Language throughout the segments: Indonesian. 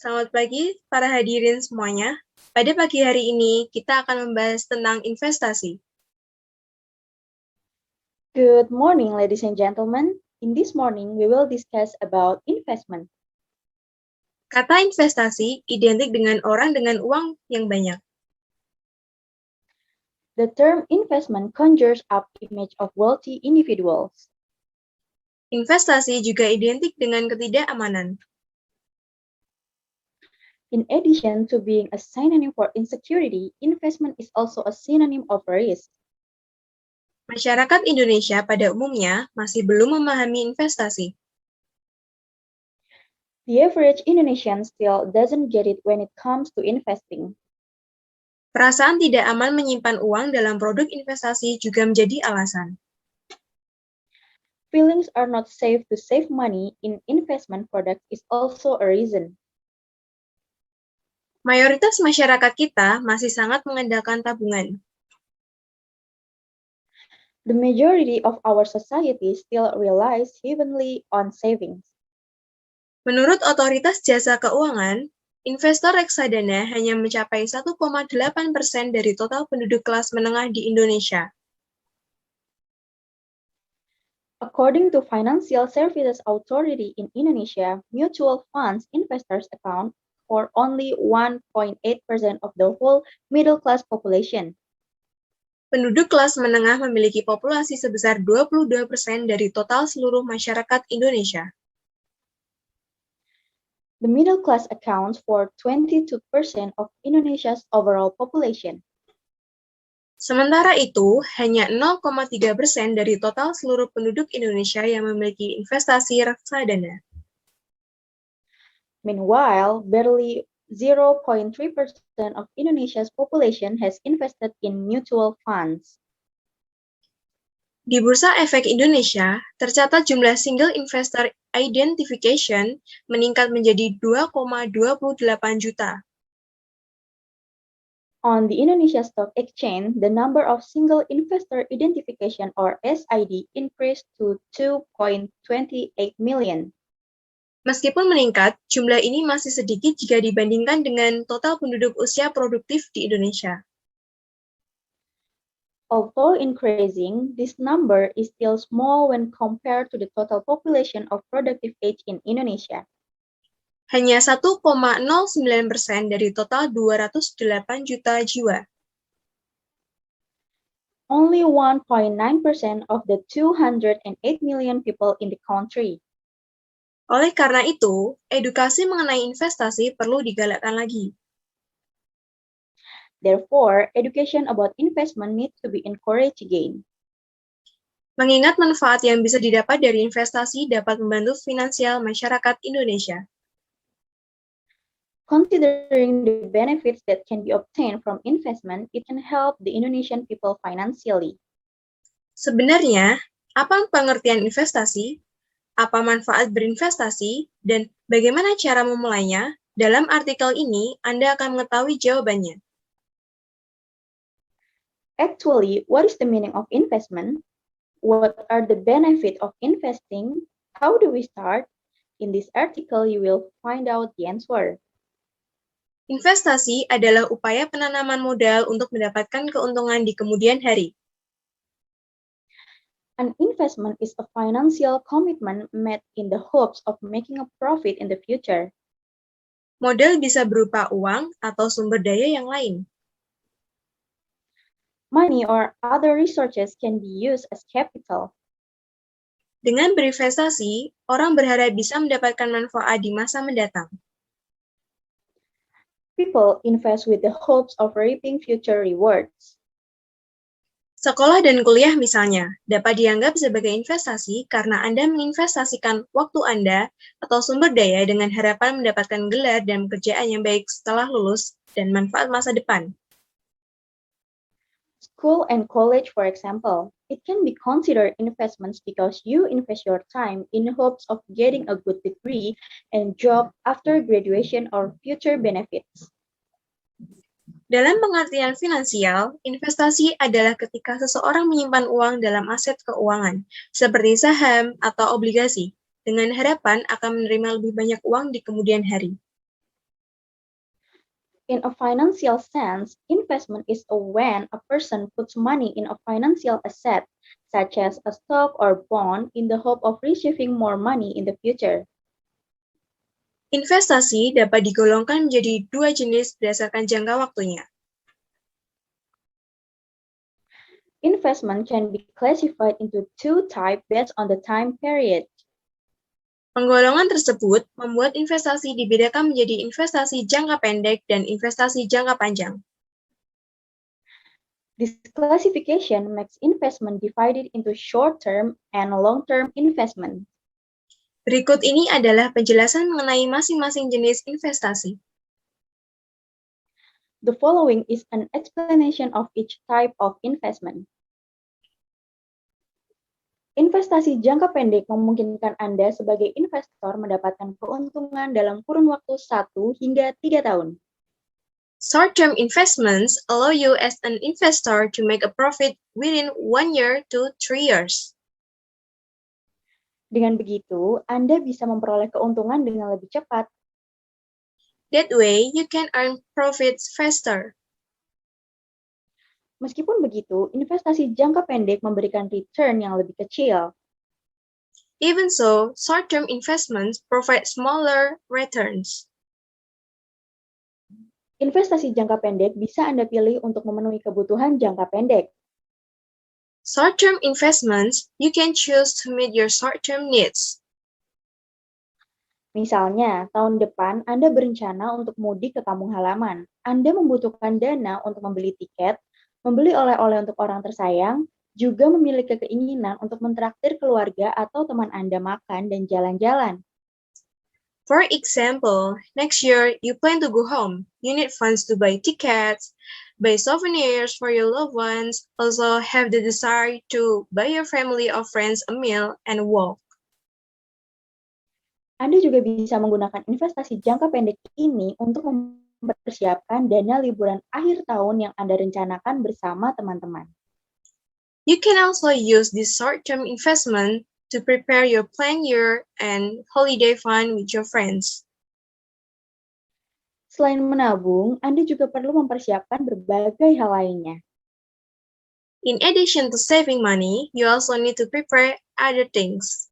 Selamat pagi, para hadirin semuanya. Pada pagi hari ini, kita akan membahas tentang investasi. Good morning, ladies and gentlemen. In this morning, we will discuss about investment. Kata investasi identik dengan orang dengan uang yang banyak. The term investment conjures up image of wealthy individuals. Investasi juga identik dengan ketidakamanan. In addition to being a synonym for insecurity, investment is also a synonym of risk. Masyarakat Indonesia pada umumnya masih belum memahami investasi. The average Indonesian still doesn't get it when it comes to investing. Perasaan tidak aman menyimpan uang dalam produk investasi juga menjadi alasan. Feelings are not safe to save money in investment products is also a reason. Mayoritas masyarakat kita masih sangat mengandalkan tabungan. The majority of our society still relies heavily on savings. Menurut Otoritas Jasa Keuangan, investor reksadana hanya mencapai 1,8% dari total penduduk kelas menengah di Indonesia. According to Financial Services Authority in Indonesia, mutual funds investors account for only 1.8% of the whole middle class population. Penduduk kelas menengah memiliki populasi sebesar 22% dari total seluruh masyarakat Indonesia. The middle class accounts for 22% of Indonesia's overall population. Sementara itu, hanya 0,3% dari total seluruh penduduk Indonesia yang memiliki investasi reksadana. Meanwhile, barely 0.3% of Indonesia's population has invested in mutual funds. Di Bursa Efek Indonesia, tercatat jumlah single investor identification meningkat menjadi 2,28 juta. On the Indonesia Stock Exchange, the number of single investor identification or SID increased to 2.28 million. Meskipun meningkat, jumlah ini masih sedikit jika dibandingkan dengan total penduduk usia produktif di Indonesia. Although increasing, this number is still small when compared to the total population of productive age in Indonesia. Hanya 1,09% dari total 208 juta jiwa. Only 1.9% of the 208 million people in the country. Oleh karena itu, edukasi mengenai investasi perlu digalakkan lagi. Therefore, education about investment needs to be encouraged again. Mengingat manfaat yang bisa didapat dari investasi dapat membantu finansial masyarakat Indonesia. Considering the benefits that can be obtained from investment, it can help the Indonesian people financially. Sebenarnya, apa pengertian investasi? Apa manfaat berinvestasi? Dan bagaimana cara memulainya? Dalam artikel ini, Anda akan mengetahui jawabannya. Actually, what is the meaning of investment? What are the benefits of investing? How do we start? In this article, you will find out the answer. Investasi adalah upaya penanaman modal untuk mendapatkan keuntungan di kemudian hari. An investment is a financial commitment made in the hopes of making a profit in the future. Modal bisa berupa uang atau sumber daya yang lain. Money or other resources can be used as capital. Dengan berinvestasi, orang berharap bisa mendapatkan manfaat di masa mendatang. People invest with the hopes of reaping future rewards. Sekolah dan kuliah misalnya, dapat dianggap sebagai investasi karena Anda menginvestasikan waktu Anda atau sumber daya dengan harapan mendapatkan gelar dan pekerjaan yang baik setelah lulus dan manfaat masa depan. School and college, for example, it can be considered investments because you invest your time in hopes of getting a good degree and job after graduation or future benefits. Dalam pengertian finansial, investasi adalah ketika seseorang menyimpan uang dalam aset keuangan, seperti saham atau obligasi, dengan harapan akan menerima lebih banyak uang di kemudian hari. In a financial sense, investment is when a person puts money in a financial asset, such as a stock or bond, in the hope of receiving more money in the future. Investasi dapat digolongkan menjadi dua jenis berdasarkan jangka waktunya. Investment can be classified into two types based on the time period. Penggolongan tersebut membuat investasi dibedakan menjadi investasi jangka pendek dan investasi jangka panjang. This classification makes investment divided into short-term and long-term investment. Berikut ini adalah penjelasan mengenai masing-masing jenis investasi. The following is an explanation of each type of investment. Investasi jangka pendek memungkinkan Anda sebagai investor mendapatkan keuntungan dalam kurun waktu 1 hingga 3 tahun. Short-term investments allow you as an investor to make a profit within 1 year to 3 years. Dengan begitu, Anda bisa memperoleh keuntungan dengan lebih cepat. That way, you can earn profits faster. Meskipun begitu, investasi jangka pendek memberikan return yang lebih kecil. Even so, short-term investments provide smaller returns. Investasi jangka pendek bisa Anda pilih untuk memenuhi kebutuhan jangka pendek. Short-term investments, you can choose to meet your short-term needs. Misalnya, tahun depan Anda berencana untuk mudik ke kampung halaman. Anda membutuhkan dana untuk membeli tiket, membeli oleh-oleh untuk orang tersayang, juga memiliki keinginan untuk mentraktir keluarga atau teman Anda makan dan jalan-jalan. For example, next year you plan to go home. You need funds to buy tickets, buy souvenirs for your loved ones, also have the desire to buy your family or friends a meal and walk. Anda juga bisa menggunakan investasi jangka pendek ini untuk mempersiapkan dana liburan akhir tahun yang Anda rencanakan bersama teman-teman. You can also use this short-term investment to prepare your planned year and holiday fund with your friends. Selain menabung, Anda juga perlu mempersiapkan berbagai hal lainnya. In addition to saving money, you also need to prepare other things.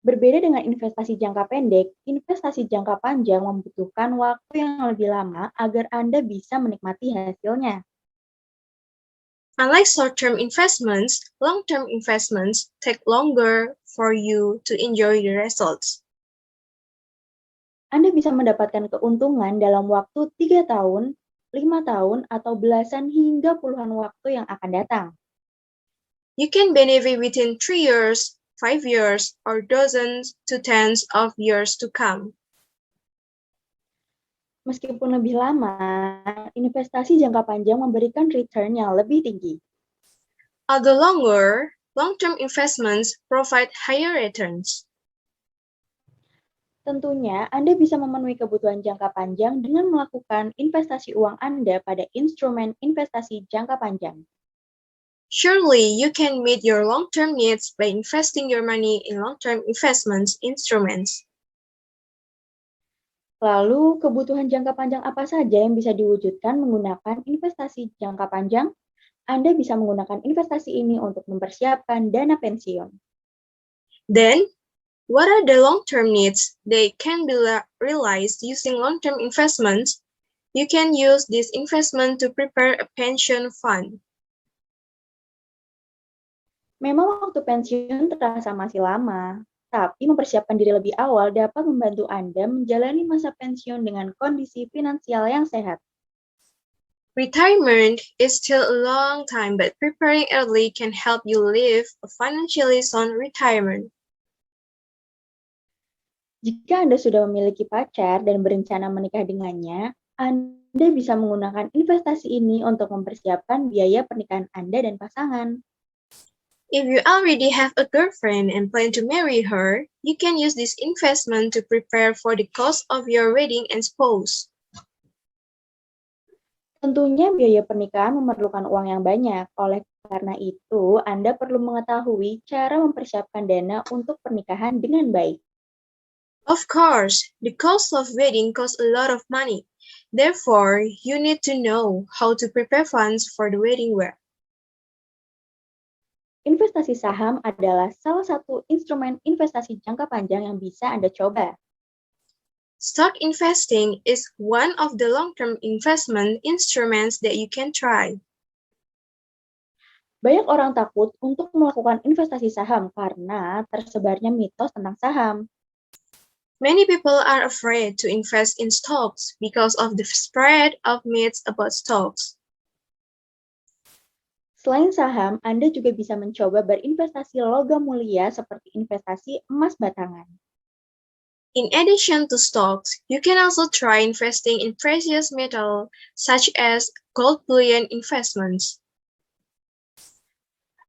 Berbeda dengan investasi jangka pendek, investasi jangka panjang membutuhkan waktu yang lebih lama agar Anda bisa menikmati hasilnya. Unlike short-term investments, long-term investments take longer for you to enjoy the results. Anda bisa mendapatkan keuntungan dalam waktu 3 tahun, 5 tahun, atau belasan hingga puluhan waktu yang akan datang. You can benefit within 3 years, 5 years, or dozens to tens of years to come. Meskipun lebih lama, investasi jangka panjang memberikan return yang lebih tinggi. Although longer, long-term investments provide higher returns. Tentunya, Anda bisa memenuhi kebutuhan jangka panjang dengan melakukan investasi uang Anda pada instrumen investasi jangka panjang. Surely, you can meet your long-term needs by investing your money in long-term investments instruments. Lalu, kebutuhan jangka panjang apa saja yang bisa diwujudkan menggunakan investasi jangka panjang? Anda bisa menggunakan investasi ini untuk mempersiapkan dana pensiun. Then, what are the long-term needs? They can be realized using long-term investments. You can use this investment to prepare a pension fund. Memang waktu pensiun terasa masih lama, tapi mempersiapkan diri lebih awal dapat membantu Anda menjalani masa pensiun dengan kondisi finansial yang sehat. Retirement is still a long time, but preparing early can help you live a financially sound retirement. Jika Anda sudah memiliki pacar dan berencana menikah dengannya, Anda bisa menggunakan investasi ini untuk mempersiapkan biaya pernikahan Anda dan pasangan. If you already have a girlfriend and plan to marry her, you can use this investment to prepare for the cost of your wedding and spouse. Tentunya biaya pernikahan memerlukan uang yang banyak. Oleh karena itu, Anda perlu mengetahui cara mempersiapkan dana untuk pernikahan dengan baik. Of course, the cost of waiting costs a lot of money. Therefore, you need to know how to prepare funds for the waiting well. Investasi saham adalah salah satu instrumen investasi jangka panjang yang bisa Anda coba. Stock investing is one of the long-term investment instruments that you can try. Banyak orang takut untuk melakukan investasi saham karena tersebarnya mitos tentang saham. Many people are afraid to invest in stocks because of the spread of myths about stocks. Selain saham, Anda juga bisa mencoba berinvestasi logam mulia seperti investasi emas batangan. In addition to stocks, you can also try investing in precious metal such as gold bullion investments.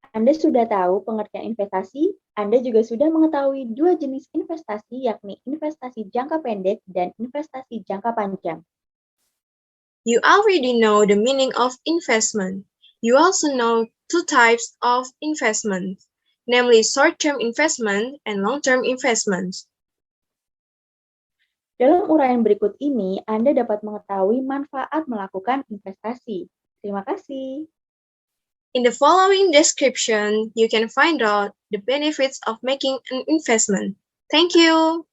Anda sudah tahu pengertian investasi, Anda juga sudah mengetahui dua jenis investasi, yakni investasi jangka pendek dan investasi jangka panjang. You already know the meaning of investment. You also know two types of investment, namely short-term investment and long-term investments. Dalam uraian berikut ini, Anda dapat mengetahui manfaat melakukan investasi. Terima kasih. In the following description, you can find out the benefits of making an investment. Thank you.